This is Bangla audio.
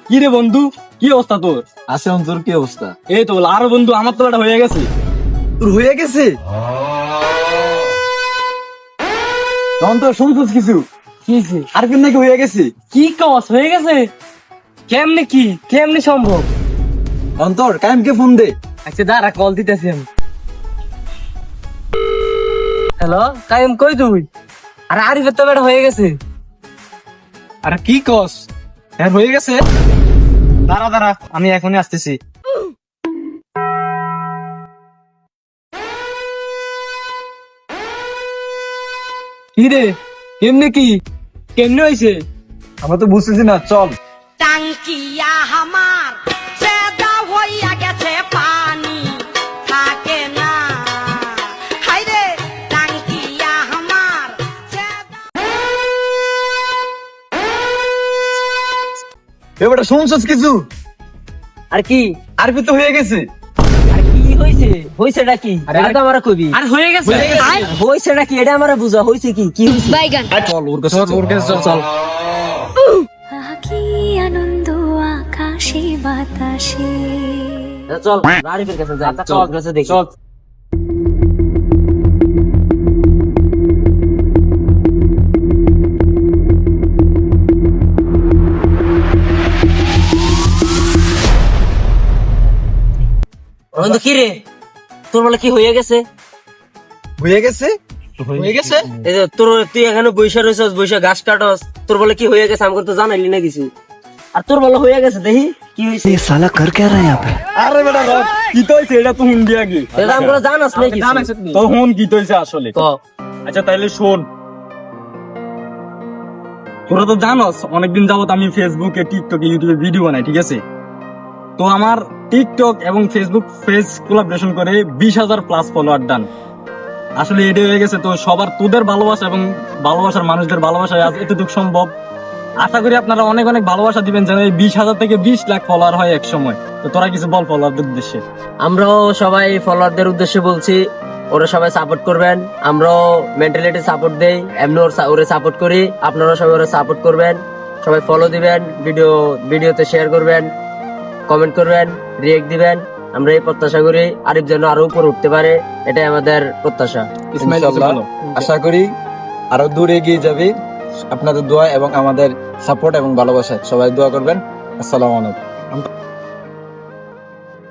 কি রে বন্ধু, কি অবস্থা তোর? আছে তোর কি অবস্থা? এই তো বল। আরো বন্ধু, আমার তো এটা হয়ে গেছে। তোর হয়ে গেছে? তখন তো শুনছিস কিছু কি আর কেন নাকি হয়ে গেছে? কি কস হয়ে গেছে? কেমনে কি কেমনে সম্ভব? অন্তর কায়েমকে ফোন দে। আচ্ছা দাঁড়া, কল দিতেছি আমি। হ্যালো কায়েম, কই তুই? আরে আরিফের তো এটা হয়ে গেছে। আরে কি কস? হ্যাঁ হয়ে গেছে। দাঁড়া দাঁড়া, আমি এখনই আসতেছি। কি রে, কেমনে কি কেমনে হয়েছে? আমরা তো বুঝতেছি না, চল। টাঙ্কিয়া হামার চেদা হইয়া গেছে পানি থাকে না হাইরে টাঙ্কিয়া হামার এবারে শুনছিস কিছু? আর কি আরবি তো হয়ে গেছে। আর কি হইছে? হইছেটা কি? এটা তো আমারে কইবি। আর হয়ে গেছে। হইছেটা কি এটা আমারে বুঝা। হইছে কি কি হইছে? বাইগান চল ওর কাছে, ওর কাছে চল। কি আনন্দ আকাশে বাতাসে। চল আরিফের কাছে যা, চল কাছে দেখি। চল। বন্ধু কি রে, তোর বলে কি হয়ে গেছে? হয়ে গেছে? হয়ে গেছে? এই যে তোর, তুই এখানে বৈশা রয়েছস, বৈশা ঘাস কাটস, তোর বলে কি হয়ে গেছে আমাকে তো জানাইলি না কিছু। আর তোর বলে হয়ে গেছে, দেখি কি হয়েছে। साला कर क्या रहा है यहाँ पे? আরে বেটা রব, কি তো হইছে এটা তো হুন দিয়া কি? এটা আমরা জানাস না কিছু। তো হুন কি তো হইছে আসলে? ক। আচ্ছা তাইলে শোন, তোরা তো জানোস অনেকদিন যাবত আমি ফেসবুকে, টিকটকে, ইউটিউবে ভিডিও বানাই, ঠিক আছে? তো আমার টিকটক এবং ফেসবুক পেজ কোলাবরেশন করে 20,000 প্লাস ফলোয়ার ডান। আসলে এটা হয়ে গেছে, তো সবার তোদের ভালোবাসা এবং ভালোবাসার মানুষদের ভালোবাসা আজ এতটুকু সম্ভব। আশা করি আপনারা অনেক অনেক ভালোবাসা দিবেন যেন এই 20,000 থেকে 20 লাখ ফলোয়ার হয় এক সময়। তো তোরা কিছু বল ফলোয়ারদের উদ্দেশ্যে। আমরাও সবাই ফলোয়ারদের উদ্দেশ্যে বলছি, ওরা সবাই সাপোর্ট করবেন। আমরাও মেন্টালিটি সাপোর্ট দেই, এমনি ওরে সাপোর্ট করি। আপনারা সবাই ওরা সাপোর্ট করবেন, সবাই ফলো দিবেন, ভিডিওতে শেয়ার করবেন, কমেন্ট করবেন, রিয়েক্ট দিবেন। আমরা এই প্রত্যাশা করি আরিফ যেন আরো উপরে উঠতে পারে, এটাই আমাদের প্রত্যাশা। ইনশাআল্লাহ আশা করি আরো দূর এগিয়ে যাবে। আপনাদের দোয়া এবং আমাদের সাপোর্ট এবং ভালোবাসা সবাই দোয়া করবেন। আসসালামু আলাইকুম।